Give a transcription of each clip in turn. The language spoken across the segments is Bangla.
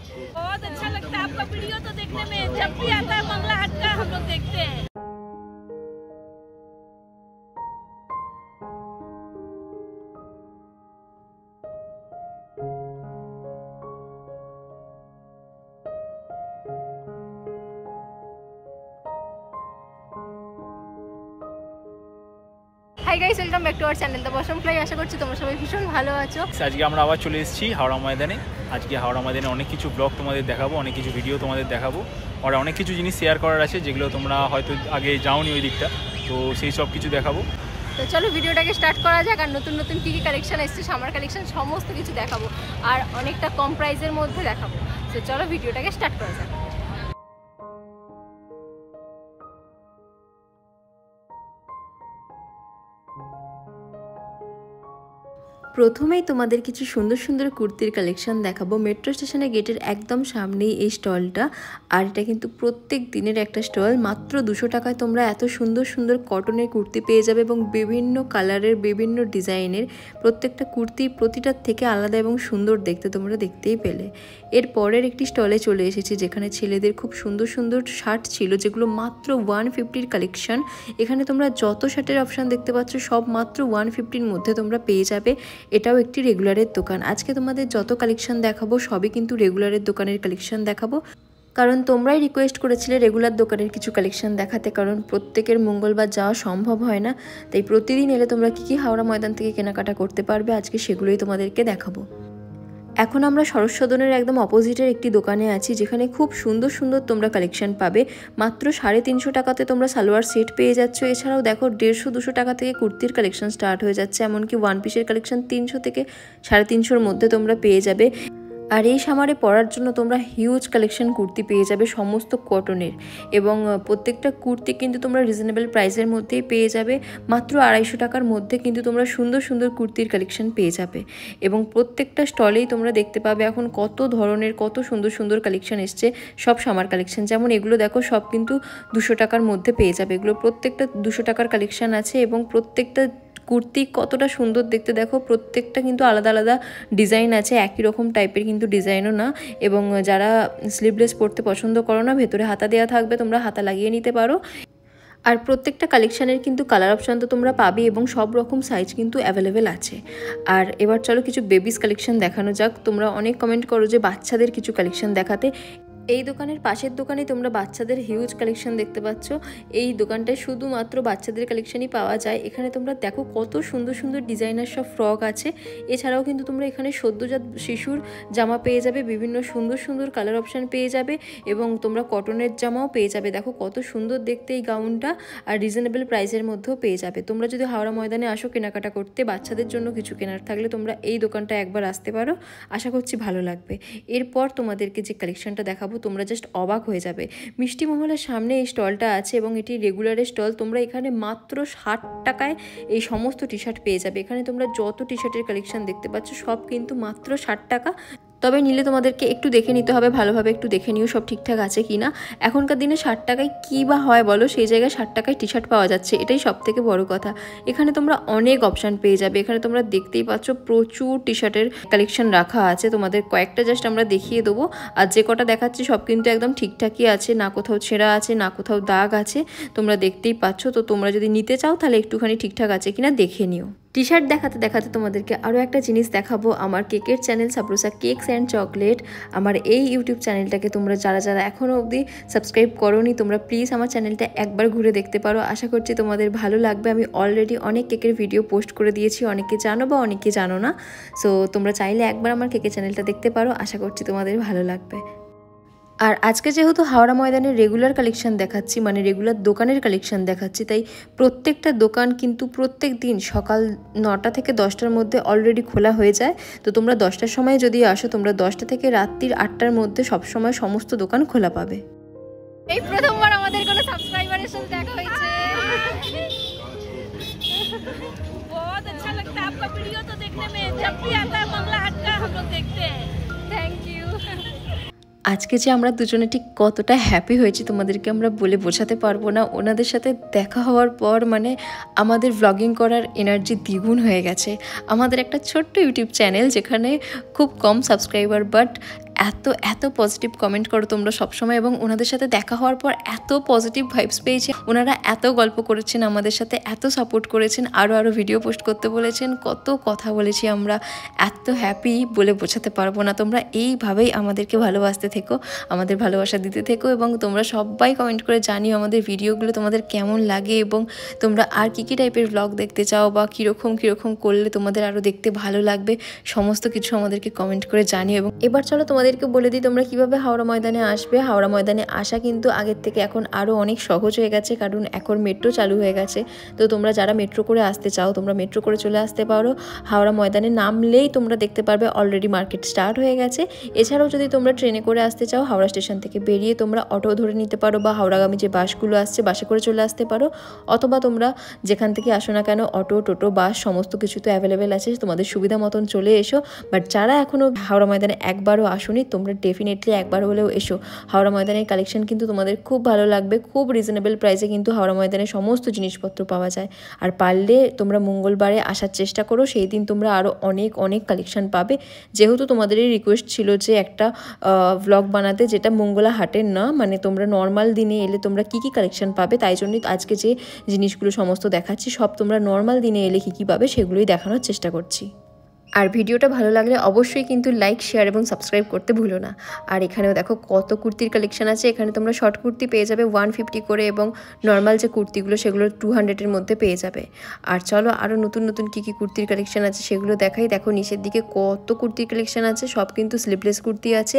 बहुत अच्छा लगता है आपका वीडियो तो देखने में, जब भी आता है मंगला हाट का हम लोग देखते हैं। Hi guys, welcome back to our channel the বসম ফ্লাই। আশা করছি তোমরা সবাই ভীষণ ভালো আছো। আজকে আমরা আবার চলে এসেছি হাওড়া ময়দানে। আজকে হাওড়া ময়দানে অনেক কিছু ব্লগ তোমাদের দেখাবো, অনেক কিছু ভিডিও তোমাদের দেখাবো, আর অনেক কিছু জিনিস শেয়ার করার আছে যেগুলো তোমরা হয়তো আগে যাওনি ওই দিকটা, তো সেই সব কিছু দেখাবো। তো চলো ভিডিওটাকে স্টার্ট করা যাক। আর নতুন নতুন কী কী কালেকশন এসছে, সামার কালেকশন সমস্ত কিছু দেখাবো, আর অনেকটা কম প্রাইসের মধ্যে দেখাবো। তো চলো ভিডিওটাকে স্টার্ট করা যাক। প্রথমেই তোমাদের কিছু সুন্দর সুন্দর কুর্তির কালেকশন দেখাবো। মেট্রো স্টেশনের গেটের একদম সামনেই এই স্টলটা, আর এটা কিন্তু প্রত্যেক দিনের একটা স্টল। মাত্র 200 টাকায় তোমরা এত সুন্দর সুন্দর কটনের কুর্তি পেয়ে যাবে, এবং বিভিন্ন কালারের বিভিন্ন ডিজাইনের প্রত্যেকটা কুর্তি প্রতিটার থেকে আলাদা এবং সুন্দর দেখতে, তোমরা দেখতেই পেলে। এর পরের একটি স্টলে চলে এসেছি যেখানে ছেলেদের খুব সুন্দর সুন্দর শার্ট ছিল, যেগুলো মাত্র 150-র কালেকশন। এখানে তোমরা যত শার্টের অপশান দেখতে পাচ্ছ সব মাত্র 150-র মধ্যে তোমরা পেয়ে যাবে। এটাও একটি রেগুলারের দোকান। আজকে তোমাদের যত কালেকশন দেখাবো সবই কিন্তু রেগুলারের দোকানের কালেকশন দেখাবো, কারণ তোমরাই রিকোয়েস্ট করেছিলে রেগুলার দোকানের কিছু কালেকশন দেখাতে, কারণ প্রত্যেকের মঙ্গলবার যাওয়া সম্ভব হয় না। তাই প্রতিদিন এলে তোমরা কী কী হাওড়া ময়দান থেকে কেনাকাটা করতে পারবে আজকে সেগুলোই তোমাদেরকে দেখাবো। এখন আমরা শরৎ সদনের একদম অপোজিটের একটি দোকানে আছি, যেখানে খুব সুন্দর সুন্দর তোমরা কালেকশন পাবে। মাত্র 350 টাকাতে তোমরা সালোয়ার সেট পেয়ে যাচ্ছ। এছাড়াও দেখো 150-200 টাকা থেকে কুর্তির কালেকশন স্টার্ট হয়ে যাচ্ছে, এমনকি ওয়ান পিসের কালেকশন 300 থেকে 350-র মধ্যে তোমরা পেয়ে যাবে। আর এই সামারে পরার জন্য তোমরা হিউজ কালেকশন কুর্তি পেয়ে যাবে, সমস্ত কটনের, এবং প্রত্যেকটা কুর্তি কিন্তু তোমরা রিজনেবল প্রাইসের মধ্যেই পেয়ে যাবে। মাত্র 250 টাকার মধ্যে কিন্তু তোমরা সুন্দর সুন্দর কুর্তির কালেকশন পেয়ে যাবে, এবং প্রত্যেকটা স্টলেই তোমরা দেখতে পাবে এখন কত ধরনের কত সুন্দর সুন্দর কালেকশন এসছে, সব সামার কালেকশন। যেমন এগুলো দেখো সব কিন্তু 200 টাকার মধ্যে পেয়ে যাবে। এগুলো প্রত্যেকটা 200 টাকার কালেকশন আছে, এবং প্রত্যেকটা কুর্তি কতটা সুন্দর দেখতে দেখো। প্রত্যেকটা কিন্তু আলাদা আলাদা ডিজাইন আছে, একই রকম টাইপের কিন্তু ডিজাইনও না। এবং যারা স্লিভলেস পরতে পছন্দ করো না, ভেতরে হাতা দেওয়া থাকবে, তোমরা হাতা লাগিয়ে নিতে পারো। আর প্রত্যেকটা কালেকশানের কিন্তু কালার অপশান তো তোমরা পাবে, এবং সব রকম সাইজ কিন্তু অ্যাভেলেবেল আছে। আর এবার চলো কিছু বেবিস কালেকশন দেখানো যাক। তোমরা অনেক কমেন্ট করো যে বাচ্চাদের কিছু কালেকশন দেখাতে। এই দোকানের পাশের দোকানে তোমরা বাচ্চাদের হিউজ কালেকশন দেখতে পাচ্ছ। এই দোকানটায় শুধুমাত্র বাচ্চাদের কালেকশনই পাওয়া যায়। এখানে তোমরা দেখো কত সুন্দর সুন্দর ডিজাইনার সব ফ্রক আছে। এছাড়াও কিন্তু তোমরা এখানে সদ্যজাত শিশুর জামা পেয়ে যাবে, বিভিন্ন সুন্দর সুন্দর কালার অপশান পেয়ে যাবে, এবং তোমরা কটনের জামাও পেয়ে যাবে। দেখো কত সুন্দর দেখতে এই গাউনটা, আর রিজনেবল প্রাইসের মধ্যেও পেয়ে যাবে। তোমরা যদি হাওড়া ময়দানে আসো কেনাকাটা করতে, বাচ্চাদের জন্য কিছু কেনার থাকলে তোমরা এই দোকানটা একবার আসতে পারো, আশা করছি ভালো লাগবে। এরপর তোমাদেরকে যে কালেকশনটা দেখাবো তোমরা জাস্ট অবাক হয়ে যাবে। মিষ্টি মহলের সামনে এই স্টলটা আছে, এবং এটি রেগুলারের স্টল। তোমরা এখানে মাত্র 60 টাকায় এই সমস্ত টি শার্ট পেয়ে যাবে। এখানে তোমরা যত টি শার্টের কালেকশন দেখতে পাচ্ছ সব কিন্তু মাত্র 60 টাকা। তবে নিলে তোমাদেরকে একটু দেখে নিতে হবে, ভালোভাবে একটু দেখে নিও সব ঠিকঠাক আছে কি না। এখনকার দিনে 60 টাকায় কী বা হয় বলো, সেই জায়গায় 60 টাকায় টি শার্ট পাওয়া যাচ্ছে, এটাই সব থেকে বড় কথা। এখানে তোমরা অনেক অপশান পেয়ে যাবে। এখানে তোমরা দেখতেই পাচ্ছ প্রচুর টি শার্টের কালেকশন রাখা আছে। তোমাদের কয়েকটা জাস্ট আমরা দেখিয়ে দেবো, আর যে কটা দেখাচ্ছি সব কিন্তু একদম ঠিকঠাকই আছে, না কোথাও ছেঁড়া আছে না কোথাও দাগ আছে, তোমরা দেখতেই পাচ্ছ। তো তোমরা যদি নিতে চাও তাহলে একটুখানি ঠিকঠাক আছে কিনা দেখে নিও। টি শার্ট দেখাতে দেখাতে তোমাদেরকে আরও একটা জিনিস দেখাবো। আমার কেকের চ্যানেল সাপ্রোসা কেকস অ্যান্ড চকলেট, আমার এই ইউটিউব চ্যানেলটাকে তোমরা যারা যারা এখনও অবধি সাবস্ক্রাইব করোনি, তোমরা প্লিজ আমার চ্যানেলটা একবার ঘুরে দেখতে পারো, আশা করছি তোমাদের ভালো লাগবে। আমি অলরেডি অনেক কেকের ভিডিও পোস্ট করে দিয়েছি, অনেকে জানো বা অনেকে জানো না। সো তোমরা চাইলে একবার আমার কেকের চ্যানেলটা দেখতে পারো, আশা করছি তোমাদের ভালো লাগবে। আর আজকে যেহেতু হাওড়া ময়দানের রেগুলার কালেকশন দেখাচ্ছি, মানে রেগুলার দোকানের কালেকশন দেখাচ্ছি, তাই প্রত্যেকটা দোকান কিন্তু প্রত্যেক দিন সকাল 9টা থেকে 10টার মধ্যে অলরেডি খোলা হয়ে যায়। তো তোমরা 10টার সময় যদি আসো, তোমরা 10টা থেকে রাত্রির 8টার মধ্যে সবসময় সমস্ত দোকান খোলা পাবে। এই প্রথমবার আমাদের কোনো সাবস্ক্রাইবারের সাথে দেখা হয়েছে। बहुत अच्छा लगता है आपका वीडियो तो देखने में, जब भी आता है मंगला हाट का हम लोग देखते हैं। Thank you. আজকে যে আমরা দুজনে ঠিক কতটা হ্যাপি হয়েছি তোমাদেরকে আমরা বলে বোঝাতে পারবো না। ওনাদের সাথে দেখা হওয়ার পর মানে আমাদের ব্লগিং করার এনার্জি দ্বিগুণ হয়ে গেছে। আমাদের একটা ছোট্ট ইউটিউব চ্যানেল, যেখানে খুব কম সাবস্ক্রাইবার, বাট এত এত পজিটিভ কমেন্ট করো তোমরা সবসময়, এবং ওনাদের সাথে দেখা হওয়ার পর এত পজিটিভ ভাইবস পেয়েছি। ওনারা এত গল্প করেছেন আমাদের সাথে, এত সাপোর্ট করেছেন, আরও ভিডিও পোস্ট করতে বলেছেন, কত কথা বলেছি আমরা, এত হ্যাপি বলে বোঝাতে পারবো না। তোমরা এইভাবেই আমাদেরকে ভালোবাসতে থেকো, আমাদের ভালোবাসা দিতে থেকো, এবং তোমরা সবাই কমেন্ট করে জানিও আমাদের ভিডিওগুলো তোমাদের কেমন লাগে, এবং তোমরা আর কী টাইপের ব্লগ দেখতে চাও বা কীরকম করলে তোমাদের আরও দেখতে ভালো লাগবে, সমস্ত কিছু আমাদেরকে কমেন্ট করে জানিও। এবং এবার চলো তোমাদেরকে বলে দিই তোমরা কিভাবে হাওড়া ময়দানে আসবে। হাওড়া ময়দানে আসা কিন্তু আগের থেকে এখন আরও অনেক সহজ হয়ে গেছে, কারণ এখন মেট্রো চালু হয়ে গেছে। তো তোমরা যারা মেট্রো করে আসতে চাও তোমরা মেট্রো করে চলে আসতে পারো। হাওড়া ময়দানে নামলেই তোমরা দেখতে পারবে অলরেডি মার্কেট স্টার্ট হয়ে গেছে। এছাড়াও যদি তোমরা ট্রেনে করে আসতে চাও, হাওড়া স্টেশন থেকে বেরিয়ে তোমরা অটো ধরে নিতে পারো, বা হাওড়াগামী যে বাসগুলো আসছে বাসে করে চলে আসতে পারো, অথবা তোমরা যেখান থেকে আসো না কেন অটো, টোটো, বাস সমস্ত কিছু তো অ্যাভেলেবেল আছে, তোমাদের সুবিধা মতন চলে এসো। বাট যারা এখনও হাওড়া ময়দানে একবারও আসোনি তোমরা ডেফিনেটলি একবার হলেও এসো। হাওড়া ময়দানের কালেকশন কিন্তু তোমাদের খুব ভালো লাগবে, খুব রিজনেবল প্রাইসে কিন্তু হাওড়া ময়দানে সমস্ত জিনিসপত্র পাওয়া যায়। আর পারলে তোমরা মঙ্গলবারে আসার চেষ্টা করো, সেই দিন তোমরা আরও অনেক কালেকশন পাবে। যেহেতু তোমাদেরই রিকোয়েস্ট ছিল যে একটা ভ্লগ বানাতে যেটা মঙ্গলা হাটের না, মানে তোমরা নর্মাল দিনে এলে তোমরা কী কালেকশন পাবে, তাই জন্যই আজকে যে জিনিসগুলো সমস্ত দেখাচ্ছি সব তোমরা নর্মাল দিনে এলে কী পাবে সেগুলোই দেখানোর চেষ্টা করছি। আর ভিডিওটা ভালো লাগলে অবশ্যই কিন্তু লাইক, শেয়ার এবং সাবস্ক্রাইব করতে ভুলো না। আর এখানেও দেখো কত কুর্তির কালেকশন আছে। এখানে তোমরা শর্ট কুর্তি পেয়ে যাবে 150 করে, এবং নর্মাল যে কুর্তিগুলো সেগুলো 200-এর মধ্যে পেয়ে যাবে। আর চলো আরও নতুন কী কুর্তির কালেকশন আছে সেগুলো দেখাই। দেখো নিচের দিকে কত কুর্তির কালেকশন আছে, সব কিন্তু স্লিভলেস কুর্তি আছে,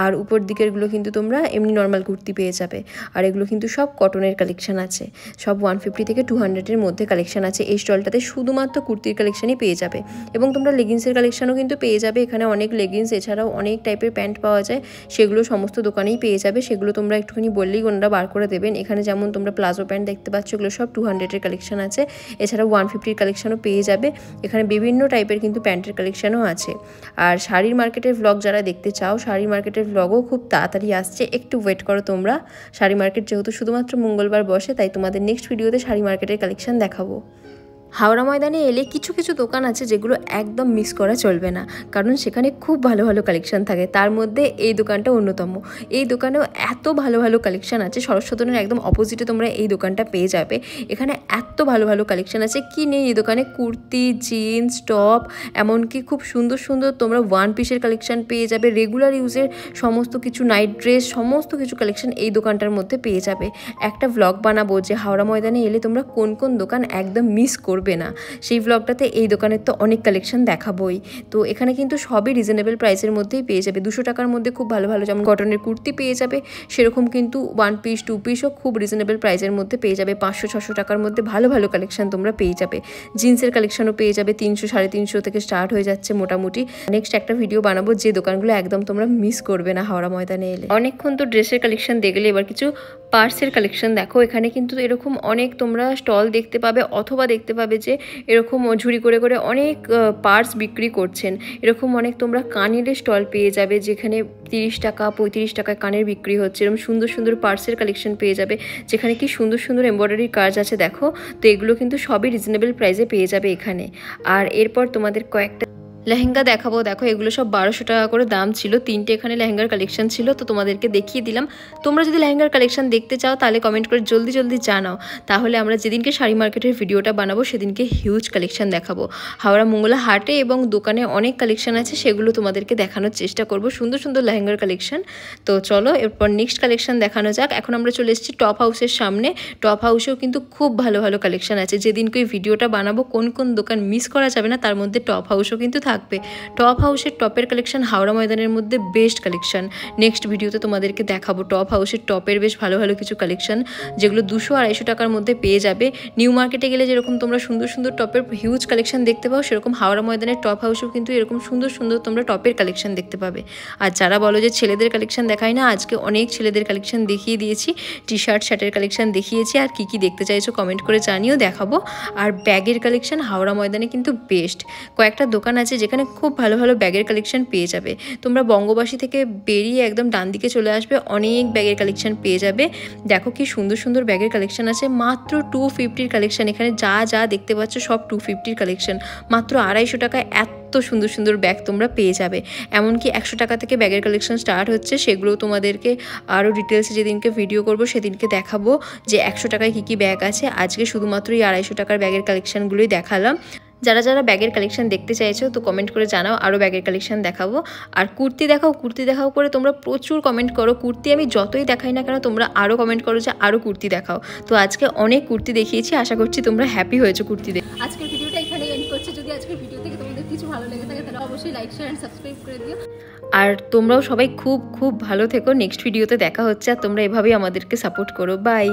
আর উপর দিকেরগুলো কিন্তু তোমরা এমনি নর্মাল কুর্তি পেয়ে যাবে। আর এগুলো কিন্তু সব কটনের কালেকশন আছে, সব 150 থেকে 200-এর মধ্যে কালেকশন আছে। এই স্টলটাতে শুধুমাত্র কুর্তির কালেকশনই পেয়ে যাবে, এবং তোমরা লেগিংসের কালেকশনও কিন্তু পেয়ে যাবে। এখানে অনেক লেগিংস, এছাড়াও অনেক টাইপের প্যান্ট পাওয়া যায়, সেগুলো সমস্ত দোকানেই পেয়ে যাবে। সেগুলো তোমরা একটুখানি বললেই ওনারা বার করে দেবেন। এখানে যেমন তোমরা প্লাজো প্যান্ট দেখতে পাচ্ছ, এগুলো সব 200-এর কালেকশন আছে। এছাড়াও 150-এর কালেকশনও পেয়ে যাবে। এখানে বিভিন্ন টাইপের কিন্তু প্যান্টের কালেকশনও আছে। আর শাড়ির মার্কেটের ভ্লগ যারা দেখতে চাও, শাড়ি মার্কেটের ভ্লগও খুব তাড়াতাড়ি আসছে, একটু ওয়েট করো তোমরা। শাড়ি মার্কেট যেহেতু শুধুমাত্র মঙ্গলবার বসে, তাই তোমাদের নেক্সট ভিডিওতে শাড়ি মার্কেটের কালেকশন দেখাবো। হাওড়া ময়দানে এলে কিছু দোকান আছে যেগুলো একদম মিস করা চলবে না, কারণ সেখানে খুব ভালো কালেকশন থাকে। তার মধ্যে এই দোকানটা অন্যতম। এই দোকানেও এত ভালো কালেকশন আছে, শরৎ সদনের একদম অপোজিটে তোমরা এই দোকানটা পেয়ে যাবে। এখানে এত ভালো কালেকশন আছে, কি নেই এই দোকানে। কুর্তি, জিন্স, টপ, এমনকি খুব সুন্দর তোমরা 1 পিসের কালেকশন পেয়ে যাবে। রেগুলার ইউজের সমস্ত কিছু, নাইট ড্রেস, সমস্ত কিছু কালেকশন এই দোকানটার মধ্যে পেয়ে যাবে। একটা ভ্লগ বানাবো যে হাওড়া ময়দানে এলে তোমরা কোন দোকান একদম মিস করবে না, সেই ব্লগটাতে এই দোকানের তো অনেক কালেকশন দেখাবোই। তো এখানে কিন্তু সবই রিজনেবল প্রাইসের মধ্যেই পেয়ে যাবে। 200 টাকার মধ্যে খুব ভালো যেমন কটনের কুর্তি পেয়ে যাবে, সেরকম কিন্তু 1 পিস 2 পিসও খুব রিজনেবল প্রাইসের মধ্যে পেয়ে যাবে। 500-600 টাকার মধ্যে ভালো কালেকশন তোমরা পেয়ে যাবে। জিন্সের কালেকশনও পেয়ে যাবে, 300-350 থেকে স্টার্ট হয়ে যাচ্ছে মোটামুটি। নেক্সট একটা ভিডিও বানাবো যে দোকানগুলো একদম তোমরা মিস করবে না হাওড়া ময়দানে এলে। অনেকক্ষণ তো ড্রেসের কালেকশন দেখলে, এবার কিছু পার্সের কালেকশন দেখো। এখানে কিন্তু এরকম অনেক তোমরা স্টল দেখতে পাবে, অথবা দেখতে পাবে যে এরকম ঝুড়ি করে অনেক পার্স বিক্রি করছেন। এরকম অনেক তোমরা কানের স্টল পেয়ে যাবে, যেখানে 30 টাকা 35 টাকায় কানের বিক্রি হচ্ছে। এরকম সুন্দর পার্সের কালেকশন পেয়ে যাবে, যেখানে কি সুন্দর এমব্রয়ডারি কাজ আছে দেখো। তো এগুলো কিন্তু সবই রিজনেবল প্রাইসে পেয়ে যাবে এখানে। আর এরপর তোমাদের কয়েকটা লেহেঙ্গা দেখাবো। দেখো এগুলো সব 1200 টাকা করে দাম ছিল। 3টে এখানে লেহেঙ্গার কালেকশন ছিল, তো তোমাদেরকে দেখিয়ে দিলাম। তোমরা যদি লেহেঙ্গার কালেকশন দেখতে চাও তাহলে কমেন্ট করে জলদি জানাও, তাহলে আমরা যেদিনকে শাড়ি মার্কেটের ভিডিওটা বানাবো সেদিনকে হিউজ কালেকশন দেখাবো। হাওড়া মঙ্গলা হাটে এবং দোকানে অনেক কালেকশন আছে, সেগুলো তোমাদেরকে দেখানোর চেষ্টা করব, সুন্দর লেহেঙ্গার কালেকশন। তো চলো এরপর নেক্সট কালেকশন দেখানো যাক। এখন আমরা চলে এসেছি টপ হাউসের সামনে। টপ হাউসেও কিন্তু খুব ভালো কালেকশন আছে। যেদিনকে ভিডিওটা বানাবো কোন দোকান মিস করা যাবে না, তার মধ্যে টপ হাউসও কিন্তু থাকবে। টপ হাউসের টপের কালেকশন হাওড়া ময়দানের মধ্যে বেস্ট কালেকশন। নেক্সট ভিডিওতে তোমাদেরকে দেখাবো টপ হাউসের টপের বেশ ভালো কিছু কালেকশন, যেগুলো 200-250 টাকার মধ্যে পেয়ে যাবে। নিউ মার্কেটে গেলে যেরকম তোমরা সুন্দর টপের হিউজ কালেকশন দেখতে পাও, সেরকম হাওড়া ময়দানের টপ হাউসেও কিন্তু এরকম সুন্দর তোমরা টপের কালেকশন দেখতে পাবে। আর যারা বলো যে ছেলেদের কালেকশন দেখাই না, আজকে অনেক ছেলেদের কালেকশন দেখিয়ে দিয়েছি, টি শার্ট শার্টের কালেকশন দেখিয়েছি। আর কি দেখতে চাইছো কমেন্ট করে জানিও, দেখাবো। আর ব্যাগের কালেকশন হাওড়া ময়দানে কিন্তু বেস্ট। কয়েকটা দোকান আছে যেখানে খুব ভালো ভালো ব্যাগের কালেকশন পেয়ে যাবে। তোমরা বঙ্গবাসী থেকে বেরিয়ে একদম ডান দিকে চলে আসবে, অনেক ব্যাগের কালেকশন পেয়ে যাবে। দেখো কি সুন্দর সুন্দর ব্যাগের কালেকশন আছে, মাত্র 250 কালেকশন। এখানে যা যা দেখতে পাচ্ছ সব 250 কালেকশন, মাত্র 250 টাকায় এত সুন্দর সুন্দর ব্যাগ তোমরা পেয়ে যাবে। এমনকি 100 টাকা থেকে ব্যাগের কালেকশন স্টার্ট হচ্ছে, সেগুলো তোমাদেরকে আরও ডিটেলসে যেদিনকে ভিডিও করব সেদিনকে দেখাবো যে 100 টাকায় কী কী ব্যাগ আছে। আজকে শুধুমাত্র এই 250 টাকার ব্যাগের কালেকশানগুলোই দেখালাম। যারা যারা ব্যাগের কালেকশন দেখতে চাইছো তো কমেন্ট করে জানাও, আরও ব্যাগের কালেকশন দেখাবো। আর কুর্তি দেখাও করে তোমরা প্রচুর কমেন্ট করো। কুর্তি আমি যতই দেখাই না কেন তোমরা আরও কমেন্ট করো যে আরও কুর্তি দেখাও। তো আজকে অনেক কুর্তি দেখিয়েছি, আশা করছি তোমরা হ্যাপি হয়েছো কুর্তি দেখে। আজকের ভিডিওটা এখানেই এন্ড করছি। যদি আজকের ভিডিও থেকে তোমাদের কিছু ভালো লেগে থাকে তাহলে অবশ্যই লাইক শেয়ার এন্ড সাবস্ক্রাইব করে দিও। আর তোমরাও সবাই খুব খুব ভালো থেকো। নেক্সট ভিডিওতে দেখা হচ্ছে, আর তোমরা এভাবেই আমাদেরকে সাপোর্ট করো। বাই।